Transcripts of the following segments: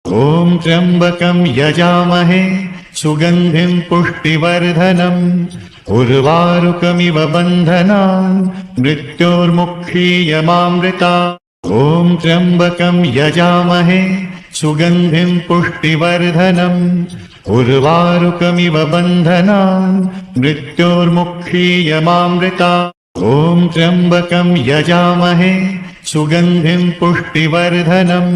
ॐ त्र्यम्बकं यजामहे सुगन्धिं पुष्टिवर्धनम् उर्वारुकमिव बन्धनान् मृत्योर्मुक्षीयमामृतात्। ॐ त्र्यम्बकं यजामहे सुगन्धिं पुष्टिवर्धनम् उर्वारुकमिव बन्धनान् मृत्योर्मुक्षीयमामृतात्। ॐ त्र्यम्बकं यजामहे सुगन्धिं पुष्टिवर्धनम्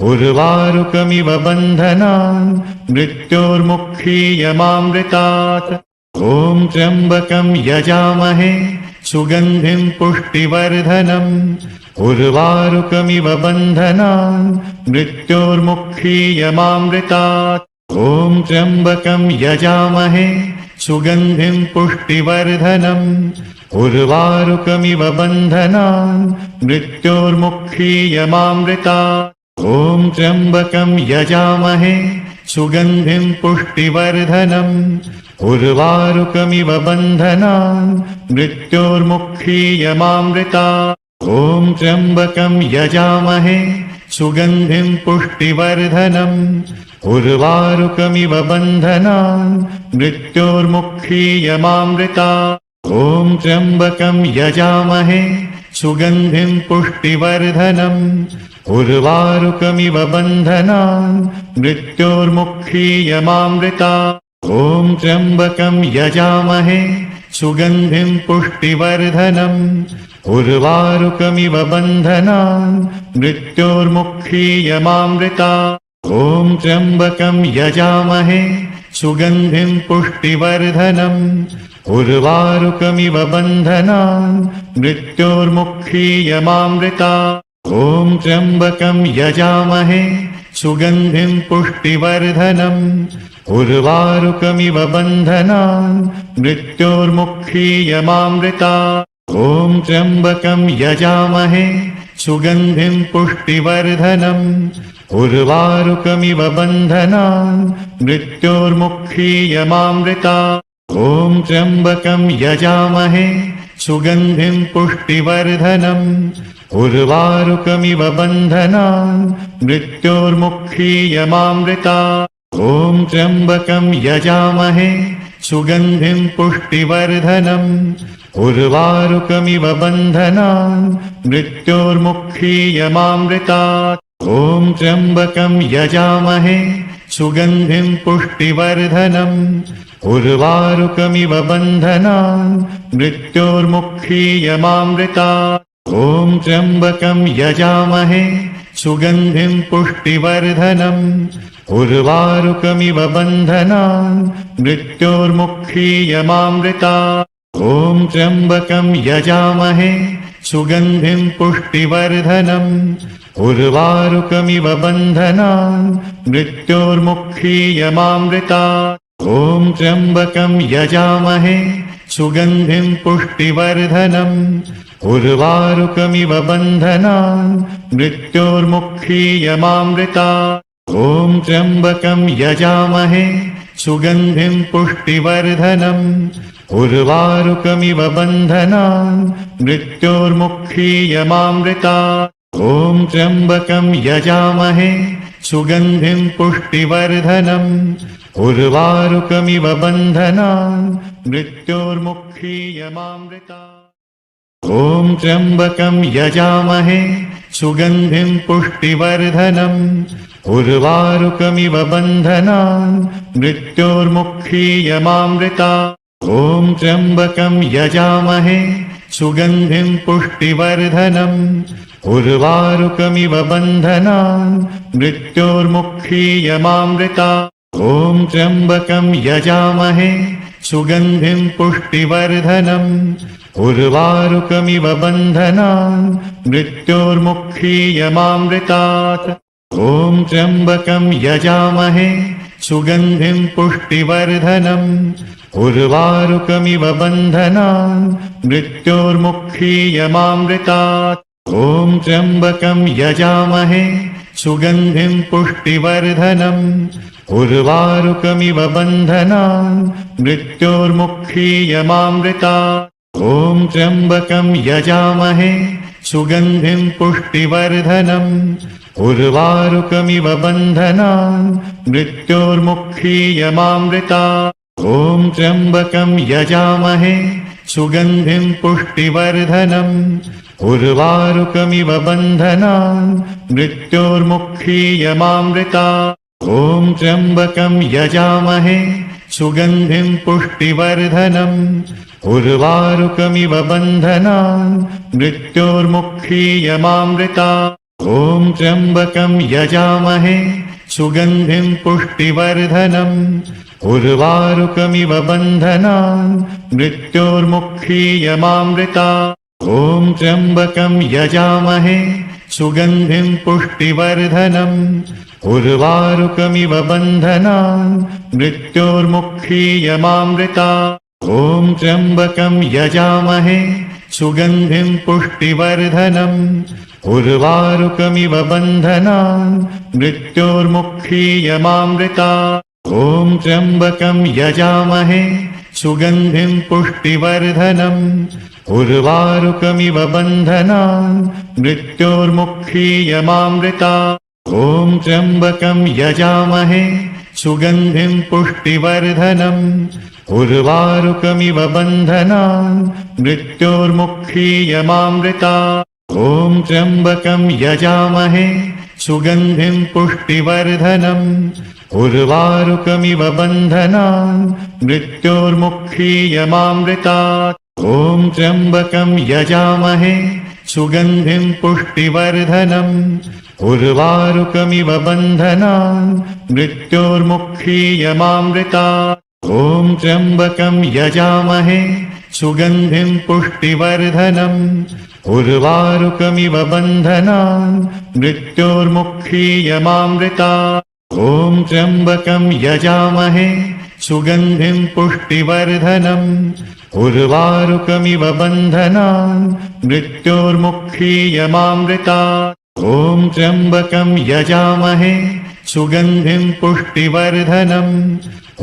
उर्वारुकमिव बन्धनान् मृत्योर्मुक्षीयमामृतात्। ॐ त्र्यम्बकं यजामहे सुगन्धिं पुष्टिवर्धनम् उर्वारुकमिव बन्धनान् मृत्योर्मुक्षीयमामृतात्। ॐ त्र्यम्बकं यजामहे सुगन्धिं पुष्टिवर्धनम् उर्वारुकमिव बन्धनान् मृत्योर्मुक्षीयमामृतात्। ॐ त्र्यम्बकं यजामहे सुगन्धिं पुष्टिवर्धनम् उर्वारुकमिव बन्धनान् मृत्योर्मुक्षीयमामृतात्। ॐ त्र्यम्बकं यजामहे सुगन्धिं पुष्टिवर्धनम् उर्वारुकमिव बन्धनान् मृत्योर्मुक्षीयमामृतात्। ॐ त्र्यम्बकं यजामहे सुगन्धिं पुष्टिवर्धनम् उर्वारुकमिव बन्धनान् मृत्योर्मुक्षीयमामृतात्। ॐ त्र्यम्बकं यजामहे सुगन्धिं पुष्टिवर्धनम् उर्वारुकमिव बन्धनान् मृत्योर्मुक्षीयमामृतात्। ॐ त्र्यम्बकं यजामहे सुगन्धिं पुष्टिवर्धनम् उर्वारुकमिव बन्धनान् मृत्योर्मुक्षीयमामृतात्। ॐ त्र्यम्बकं यजामहे सुगन्धिं पुष्टिवर्धनम् उर्वारुकमिव बन्धनान् मृत्योर्मुक्षीयमामृतात्। ॐ त्र्यम्बकं यजामहे सुगन्धिं पुष्टिवर्धनम् उर्वारुकमिव बन्धनान् मृत्योर्मुक्षीयमामृतात्। ॐ त्र्यम्बकं यजामहे सुगन्धिं पुष्टिवर्धनम् उर्वारुकमिव बन्धनान् मृत्योर्मुक्षीयमामृतात्। ॐ त्र्यम्बकं यजामहे सुगन्धिं पुष्टिवर्धनम् उर्वारुकमिव बन्धनान् मृत्योर्मुक्षीयमामृतात्। ॐ त्र्यम्बकं यजामहे सुगन्धिं पुष्टिवर्धनम् उर्वारुकमिव बन्धनान् मृत्योर्मुक्षीयमामृतात्। ॐ त्र्यम्बकं यजामहे सुगन्धिं पुष्टिवर्धनम् उर्वारुकमिव बन्धनान् मृत्योर्मुक्षीयमामृतात्। ॐ त्र्यम्बकं यजामहे सुगन्धिं पुष्टिवर्धनम् उर्वारुकमिव बन्धनान् मृत्योर्मुक्षीयमामृतात्। ॐ त्र्यम्बकं यजामहे सुगन्धिं पुष्टिवर्धनम् उर्वारुकमिव बन्धनान् मृत्योर्मुक्षीयमामृतात्। ॐ त्र्यम्बकं यजामहे सुगन्धिं पुष्टिवर्धनम् उर्वारुकमिव बन्धनान् मृत्योर्मुक्षीयमामृतात्। ॐ त्र्यम्बकं यजामहे सुगन्धिं पुष्टिवर्धनम् उर्वारुकमिव बन्धनान् मृत्योर्मुक्षीयमामृतात्। ॐ त्र्यम्बकं यजामहे सुगन्धिं पुष्टिवर्धनम् उर्वारुकमिव बन्धनान् मृत्योर्मुक्षीयमामृतात्। ॐ त्र्यम्बकं यजामहे सुगन्धिं पुष्टिवर्धनम् उर्वारुकमिव बन्धनान् मृत्योर्मुक्षीयमामृतात्। ॐ त्र्यम्बकं यजामहे सुगन्धिं पुष्टिवर्धनम् उर्वारुकमिव बन्धनान् मृत्योर्मुक्षीयमामृतात्। ॐ त्र्यम्बकं यजामहे सुगन्धिं पुष्टिवर्धनम् उर्वारुकमिव बन्धनान् मृत्योर्मुक्षीयमामृतात्। ॐ त्र्यम्बकं यजामहे सुगन्धिं पुष्टिवर्धनम् उर्वारुकमिव बन्धनान् मृत्योर्मुक्षीयमामृतात्। ॐ त्र्यम्बकं यजामहे सुगन्धिं पुष्टिवर्धनम् उर्वारुकमिव बन्धनान् मृत्योर्मुक्षीयमामृतात् ॐ त्र्यम्बकं यजामहे सुगन्धिं पुष्टिवर्धनम् उर्वारुकमिव बन्धनान् मृत्योर्मुक्षीयमामृतात् ॐ त्र्यम्बकं यजामहे सुगन्धिं पुष्टिवर्धनम् उर्वारुकमिव बन्धनान् मृत्योर्मुक्षीयमामृतात् ॐ त्र्यम्बकं यजामहे सुगन्धिं पुष्टिवर्धनम् उर्वारुकमिव बन्धनान् मृत्योर्मुक्षीयमामृतात् ॐ त्र्यम्बकं यजामहे सुगन्धिं पुष्टिवर्धनम् उर्वारुकमिव बन्धनान् मृत्योर्मुक्षीयमामृतात् ॐ त्र्यम्बकं यजामहे सुगन्धिं पुष्टिवर्धनम् उर्वारुकमिव बन्धनान् मृत्योर्मुक्षीयमामृतात् ॐ त्र्यम्बकं यजामहे सुगन्धिं पुष्टिवर्धनम् उर्वारुकमिव बन्धनान् मृत्योर्मुक्षीयमामृतात् ॐ त्र्यम्बकं यजामहे सुगन्धिं पुष्टिवर्धनम् उर्वारुकमिव बन्धनान् मृत्योर्मुक्षीयमामृतात् ॐ त्र्यम्बकं यजामहे सुगन्धिं पुष्टिवर्धनम् उर्वारुकमिव बन्धनान् मृत्योर्मुक्षीयमामृतात् ॐ त्र्यम्बकं यजामहे सुगन्धिं पुष्टिवर्धनम् उर्वारुकमिव बन्धनान् मृत्योर्मुक्षीयमामृतात् ॐ त्र्यम्बकं यजामहे सुगन्धिं पुष्टिवर्धनम् उर्वारुकमिव बन्धनान् मृत्योर्मुक्षीयमामृतात् ॐ त्र्यम्बकं यजामहे सुगन्धिं पुष्टिवर्धनम् उर्वारुकमिव बन्धनान् मृत्योर्मुक्षीयमामृतात् ॐ त्र्यम्बकं यजामहे सुगन्धिं पुष्टिवर्धनम्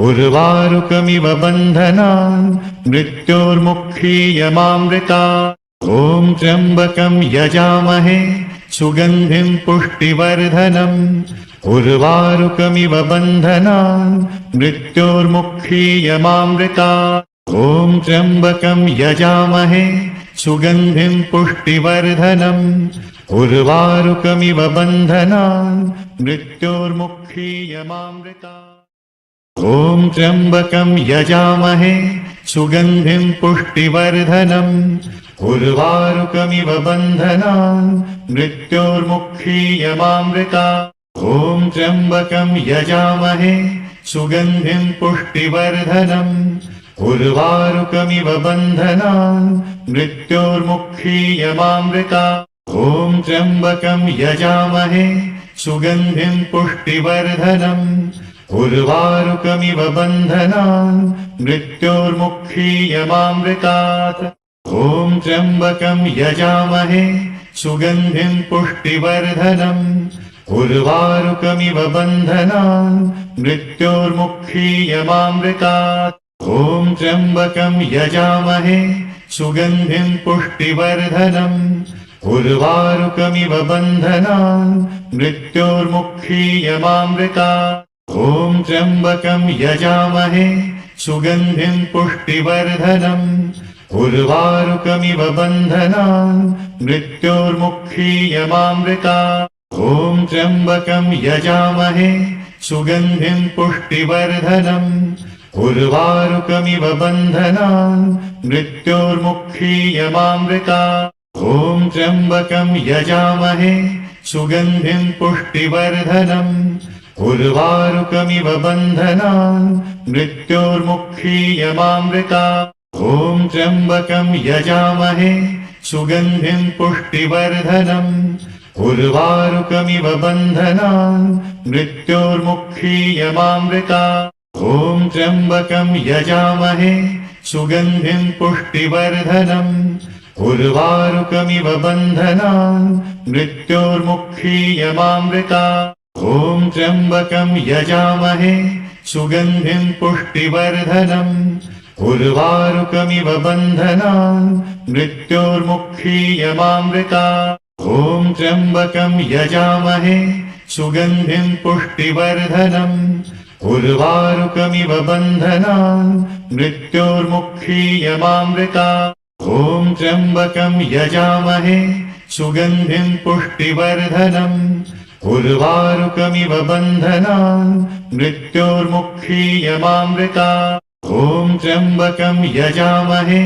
उर्वारुकमिव बन्धनान् मृत्योर्मुक्षीयमामृतात् ॐ त्र्यम्बकं यजामहे सुगन्धिं पुष्टिवर्धनम् उर्वारुकमिव बन्धनान् मृत्योर्मुक्षीयमामृतात् ॐ त्र्यम्बकं यजामहे सुगन्धिं पुष्टिवर्धनम् उर्वारुकमिव बन्धनान् मृत्योर्मुक्षीयमामृतात् ॐ त्र्यम्बकं यजामहे सुगन्धिं पुष्टिवर्धनम् उर्वारुकमिव बन्धनान् मृत्योर्मुक्षीयमामृतात् ॐ त्र्यम्बकं यजामहे सुगन्धिं पुष्टिवर्धनम् उर्वारुकमिव बन्धनान् मृत्योर्मुक्षीयमामृतात् ॐ त्र्यम्बकं यजामहे सुगन्धिं पुष्टिवर्धनम् उर्वारुकमिव बन्धनान् मृत्योर्मुक्षीयमामृतात् ॐ त्र्यम्बकं यजामहे सुगन्धिं पुष्टिवर्धनम् उर्वारुकमिव बन्धनान् मृत्योर्मुक्षीयमामृतात् ॐ त्र्यम्बकं यजामहे सुगन्धिं पुष्टिवर्धनम् उर्वारुकमिव बन्धनान् मृत्योर्मुक्षीयमामृतात् ॐ त्र्यम्बकं यजामहे सुगन्धिं पुष्टिवर्धनम् उर्वारुकमिव बन्धनान् मृत्योर्मुक्षीयमामृतात् ॐ त्र्यम्बकं यजामहे सुगन्धिं पुष्टिवर्धनम् उर्वारुकमिव बन्धनान् मृत्योर्मुक्षीयमामृतात् ॐ त्र्यम्बकं यजामहे सुगन्धिं पुष्टिवर्धनम् उर्वारुकमिव बन्धनान् मृत्योर्मुक्षीयमामृतात् ॐ त्र्यम्बकं यजामहे सुगन्धिं पुष्टिवर्धनम् उर्वारुकमिव बन्धनान् मृत्योर्मुक्षीयमामृतात् ॐ त्र्यम्बकं यजामहे सुगन्धिं पुष्टिवर्धनम् उर्वारुकमिव बन्धनान् मृत्योर्मुक्षीयमामृतात् ॐ त्र्यम्बकं यजामहे सुगन्धिं पुष्टिवर्धनम् उर्वारुकमिव बन्धनान् मृत्योर्मुक्षीयमामृतात् ॐ त्र्यम्बकं यजामहे सुगन्धिं पुष्टिवर्धनम् उर्वारुकमिव बन्धनान् मृत्योर्मुक्षीयमामृतात् ॐ त्र्यम्बकं यजामहे सुगन्धिं पुष्टिवर्धनम् उर्वारुकमिव बन्धनान् मृत्योर्मुक्षीयमामृतात् ॐ त्र्यम्बकं यजामहे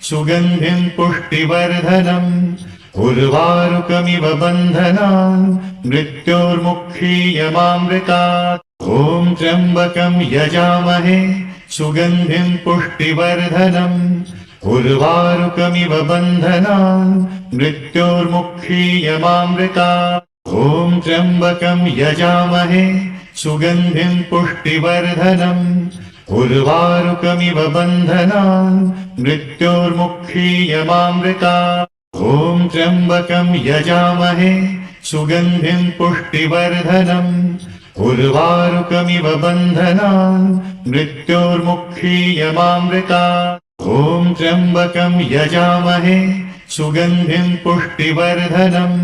सुगन्धिं पुष्टिवर्धनम् उर्वारुकमिव बन्धनान् मृत्योर्मुक्षीयमामृतात् ॐ त्र्यम्बकं यजामहे सुगन्धिं पुष्टिवर्धनम् उर्वारुकमिव बन्धनान् मृत्योर्मुक्षीयमामृतात् ॐ त्र्यम्बकं यजामहे सुगन्धिं पुष्टिवर्धनम् उर्वारुकमिव बन्धनान् मृत्योर्मुक्षीयमामृतात् ॐ त्र्यम्बकं यजामहे सुगन्धिं पुष्टिवर्धनम् उर्वारुकमिव बन्धनान् मृत्योर्मुक्षीयमामृतात् ॐ त्र्यम्बकं यजामहे सुगन्धिं पुष्टिवर्धनम्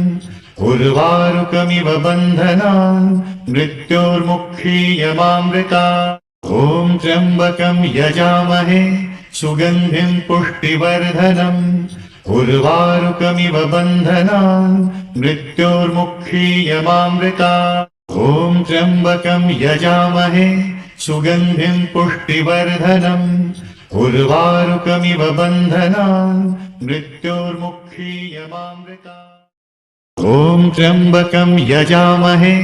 उर्वारुकमिव बन्धनान् मृत्योर्मुक्षीयमामृतात् ॐ त्र्यम्बकं यजामहे सुगन्धिं पुष्टिवर्धनम् उर्वारुकमिव बन्धनान् मृत्योर्मुक्षीयमामृतात् ॐ त्र्यम्बकं यजामहे सुगन्धिं पुष्टिवर्धनम् उर्वारुकमिव बन्धनान् मृत्योर्मुक्षीयमामृतात् ॐ त्र्यम्बकं यजामहे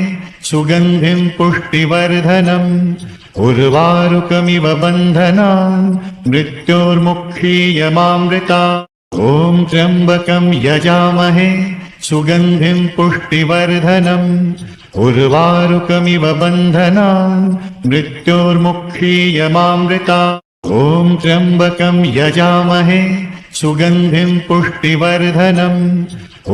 सुगन्धिं पुष्टिवर्धनम् उर्वारुकमिव बन्धनान् मृत्योर्मुक्षीयमामृतात् ॐ त्र्यम्बकं यजामहे सुगन्धिं पुष्टिवर्धनम् उर्वारुकमिव बन्धनान् मृत्योर्मुक्षीयमामृतात् ॐ त्र्यम्बकं यजामहे सुगन्धिं पुष्टिवर्धनम्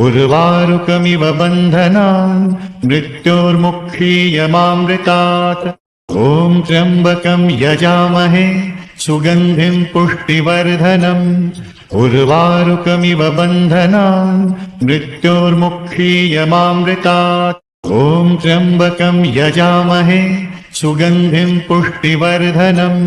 उर्वारुकमिव बन्धनान् मृत्योर्मुक्षीयमामृतात् ॐ त्र्यम्बकं यजामहे सुगन्धिं पुष्टिवर्धनम् उर्वारुकमिव बन्धनान् मृत्योर्मुक्षीयमामृतात् ॐ त्र्यम्बकं यजामहे सुगन्धिं पुष्टिवर्धनम्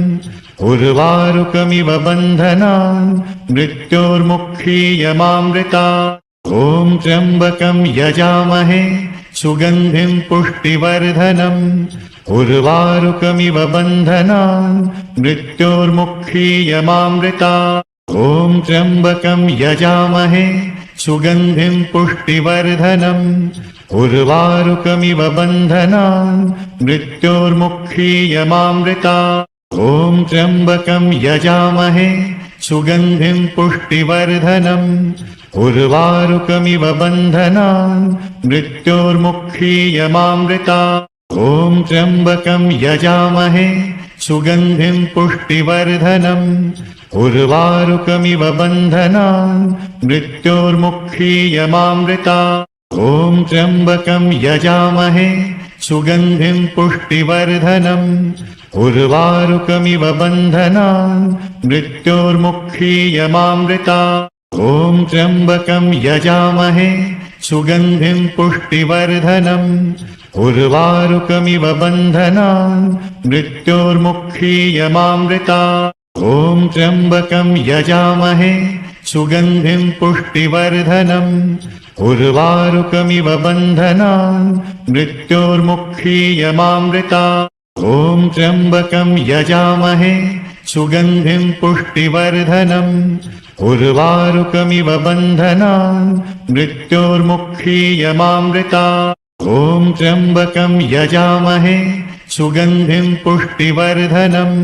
उर्वारुकमिव बन्धनान् मृत्योर्मुक्षीयमामृतात् ॐ त्र्यम्बकं यजामहे सुगन्धिं पुष्टिवर्धनम् उर्वारुकमिव बन्धनान् मृत्योर्मुक्षीयमामृतात् ॐ त्र्यम्बकं यजामहे सुगन्धिं पुष्टिवर्धनम् उर्वारुकमिव बन्धनान् मृत्योर्मुक्षीयमामृतात् ॐ त्र्यम्बकं यजामहे सुगन्धिं पुष्टिवर्धनम् उर्वारुकमिव बन्धनान् मृत्योर्मुक्षीयमामृतात् ॐ त्र्यम्बकं यजामहे सुगन्धिं पुष्टिवर्धनम् उर्वारुकमिव बन्धनान् मृत्योर्मुक्षीयमामृतात् ॐ त्र्यम्बकं यजामहे सुगन्धिं पुष्टिवर्धनम् उर्वारुकमिव बन्धनान् मृत्योर्मुक्षीयमामृतात् ॐ त्र्यम्बकं यजामहे सुगन्धिं पुष्टिवर्धनम् उर्वारुकमिव बन्धनान् मृत्योर्मुक्षीयमामृतात् ॐ त्र्यम्बकं यजामहे सुगन्धिं पुष्टिवर्धनम् उर्वारुकमिव बन्धनान् मृत्योर्मुक्षीयमामृतात् ॐ त्र्यम्बकं यजामहे सुगन्धिं पुष्टिवर्धनम् उर्वारुकमिव बन्धनान् मृत्योर्मुक्षीयमामृतात् ॐ त्र्यम्बकं यजामहे सुगन्धिं पुष्टिवर्धनम्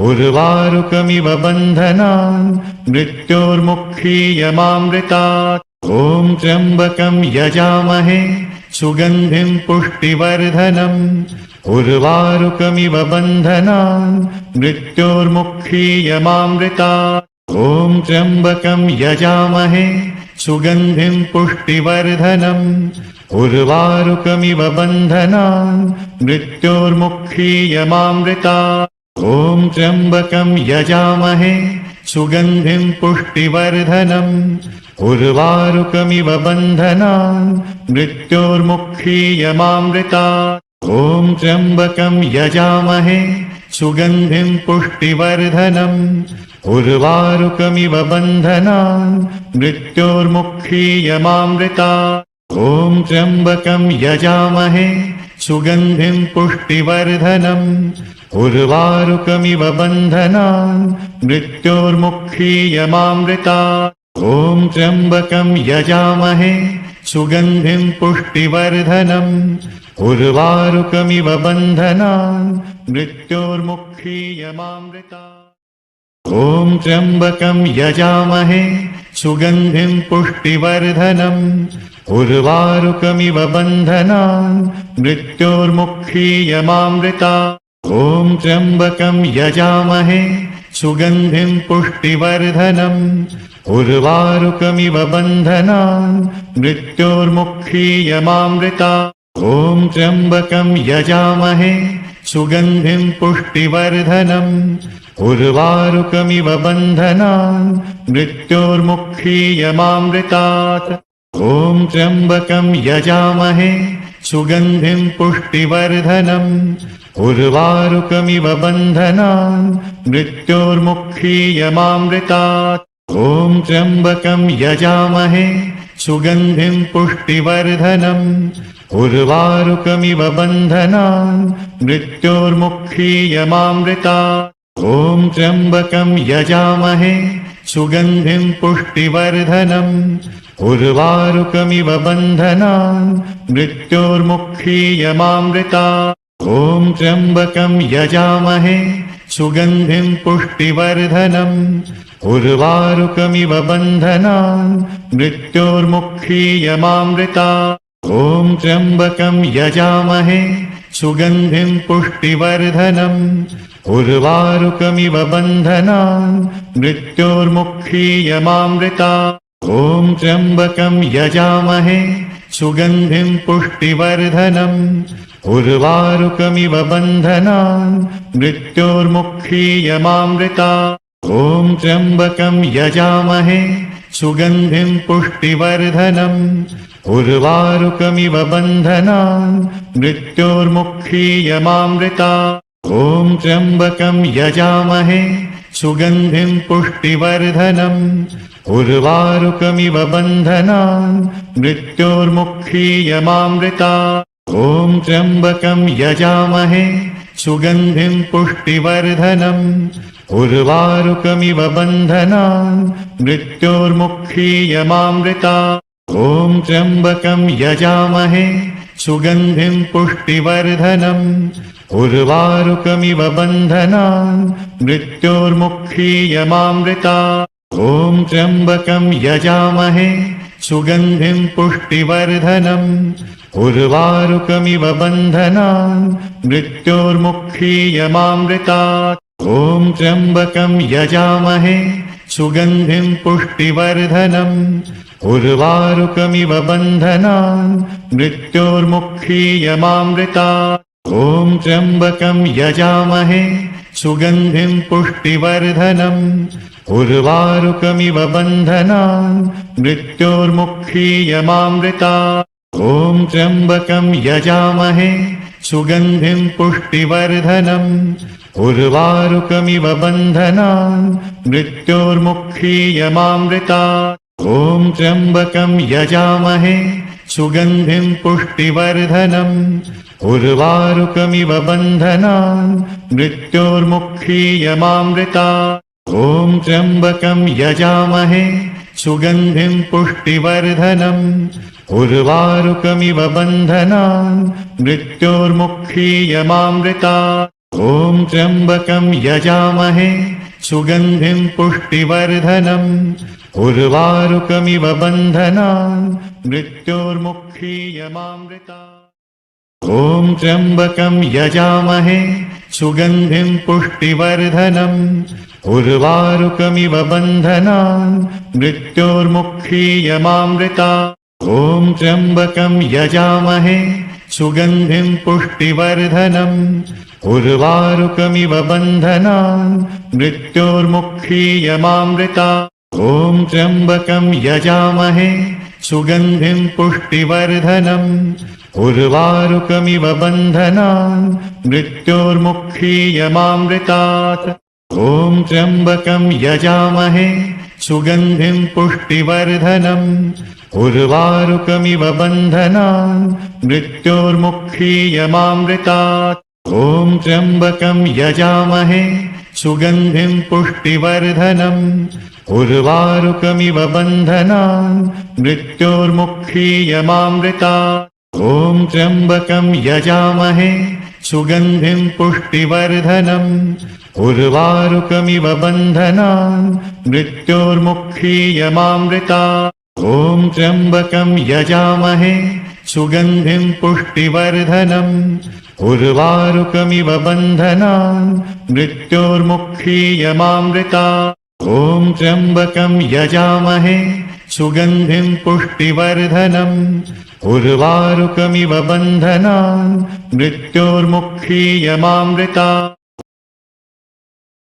उर्वारुकमिव बन्धनान् मृत्योर्मुक्षीयमामृतात् ॐ त्र्यम्बकं यजामहे सुगन्धिं पुष्टिवर्धनम् उर्वारुकमिव बन्धनान् मृत्योर्मुक्षीयमामृतात् ॐ त्र्यम्बकं यजामहे सुगन्धिं पुष्टिवर्धनम् उर्वारुकमिव बन्धनान् मृत्योर्मुक्षीयमामृतात् ॐ त्र्यम्बकं यजामहे सुगन्धिं पुष्टिवर्धनम् उर्वारुकमिव बन्धनान् मृत्योर्मुक्षीयमामृतात् ॐ त्र्यम्बकं यजामहे सुगन्धिं पुष्टिवर्धनम् उर्वारुकमिव बन्धनान् मृत्योर्मुक्षीयमामृतात् ॐ त्र्यम्बकं यजामहे सुगन्धिं पुष्टिवर्धनम् उर्वारुकमिव बन्धनान् मृत्योर्मुक्षीयमामृतात् ॐ त्र्यम्बकं यजामहे सुगन्धिं पुष्टिवर्धनम् उर्वारुकमिव बन्धनान् मृत्योर्मुक्षीयमामृतात् ॐ त्र्यम्बकं यजामहे सुगन्धिं पुष्टिवर्धनम् उर्वारुकमिव बन्धनान् मृत्योर्मुक्षीयमामृतात् ॐ त्र्यम्बकं यजामहे सुगन्धिं पुष्टिवर्धनम् उर्वारुकमिव बन्धनान् मृत्योर्मुक्षीयमामृतात् ॐ त्र्यम्बकं यजामहे सुगन्धिं पुष्टिवर्धनम् उर्वारुकमिव बन्धनान् मृत्योर्मुक्षीयमामृतात् ॐ त्र्यम्बकं यजामहे सुगन्धिं पुष्टिवर्धनम् उर्वारुकमिव बन्धनान् मृत्योर्मुक्षीयमामृतात् ॐ त्र्यम्बकं यजामहे सुगन्धिं पुष्टिवर्धनम् उर्वारुकमिव बन्धनान् मृत्योर्मुक्षीयमामृतात् ॐ त्र्यम्बकं यजामहे सुगन्धिं पुष्टिवर्धनम् उर्वारुकमिव बन्धनान् मृत्योर्मुक्षीयमामृतात् ॐ त्र्यम्बकं यजामहे सुगन्धिं पुष्टिवर्धनम् उर्वारुकमिव बन्धनान् मृत्योर्मुक्षीयमामृतात् ॐ त्र्यम्बकं यजामहे सुगन्धिं पुष्टिवर्धनम् उर्वारुकमिव बन्धनान् मृत्योर्मुक्षीयमामृतात् ॐ त्र्यम्बकं यजामहे सुगन्धिं पुष्टिवर्धनम् उर्वारुकमिव बन्धनान् मृत्योर्मुक्षीयमामृतात् ॐ त्र्यम्बकं यजामहे सुगन्धिं पुष्टिवर्धनम् उर्वारुकमिव बन्धनान् मृत्योर्मुक्षीयमामृतात् ॐ त्र्यम्बकं यजामहे सुगन्धिं पुष्टिवर्धनम् उर्वारुकमिव बन्धनान् मृत्योर्मुक्षीयमामृतात् ॐ त्र्यम्बकं यजामहे सुगन्धिं पुष्टिवर्धनम् उर्वारुकमिव बन्धनान् मृत्योर्मुक्षीयमामृतात् ॐ त्र्यम्बकं यजामहे सुगन्धिं पुष्टिवर्धनम् उर्वारुकमिव बन्धनान् मृत्योर्मुक्षीयमामृतात् ॐ त्र्यम्बकं यजामहे सुगन्धिं पुष्टिवर्धनम् उर्वारुकमिव बन्धनान् मृत्योर्मुक्षीयमामृतात् ॐ त्र्यम्बकं यजामहे सुगन्धिं पुष्टिवर्धनम् उर्वारुकमिव बन्धनान् मृत्योर्मुक्षीयमामृतात् ॐ त्र्यम्बकं यजामहे सुगन्धिं पुष्टिवर्धनम् उर्वारुकमिव बन्धनान् मृत्योर्मुक्षीयमामृतात् ॐ त्र्यम्बकं यजामहे सुगन्धिं पुष्टिवर्धनम् उर्वारुकमिव बन्धनान् मृत्योर्मुक्षीयमामृतात् ॐ त्र्यम्बकं यजामहे सुगन्धिं पुष्टिवर्धनम् उर्वारुकमिव बन्धनान् मृत्योर्मुक्षीयमामृतात् ॐ त्र्यम्बकं यजामहे सुगन्धिं पुष्टिवर्धनम् उर्वारुकमिव बन्धनान् मृत्योर्मुक्षीयमामृतात् ॐ त्र्यम्बकं यजामहे सुगन्धिं पुष्टिवर्धनम् उर्वारुकमिव बन्धनान् मृत्योर्मुक्षीयमामृतात् ॐ त्र्यम्बकं यजामहे सुगन्धिं पुष्टिवर्धनम् उर्वारुकमिव बन्धनान् मृत्योर्मुक्षीयमामृतात् ॐ त्र्यम्बकं यजामहे सुगन्धिं पुष्टिवर्धनम् उर्वारुकमिव बन्धनान् मृत्योर्मुक्षीयमामृतात् ॐ त्र्यम्बकं यजामहे सुगन्धिं पुष्टिवर्धनम् उर्वारुकमिव बन्धनान् मृत्योर्मुक्षीयमामृतात् ॐ त्र्यम्बकं यजामहे सुगन्धिं पुष्टिवर्धनम् उर्वारुकमिव बन्धनान् मृत्योर्मुक्षीयमामृतात् ॐ त्र्यम्बकं यजामहे सुगन्धिं पुष्टिवर्धनम् उर्वारुकमिव बन्धनान् मृत्योर्मुक्षीयमामृतात् ॐ त्र्यम्बकं यजामहे सुगन्धिं पुष्टिवर्धनम् उर्वारुकमिव बन्धनान् मृत्योर्मुक्षीयमामृतात् ॐ त्र्यम्बकं यजामहे सुगन्धिं पुष्टिवर्धनम् उर्वारुकमिव बन्धनान् मृत्योर्मुक्षीयमामृतात् ॐ त्र्यम्बकं यजामहे सुगन्धिं पुष्टिवर्धनम् उर्वारुकमिव बन्धनान् मृत्योर्मुक्षीयमामृतात्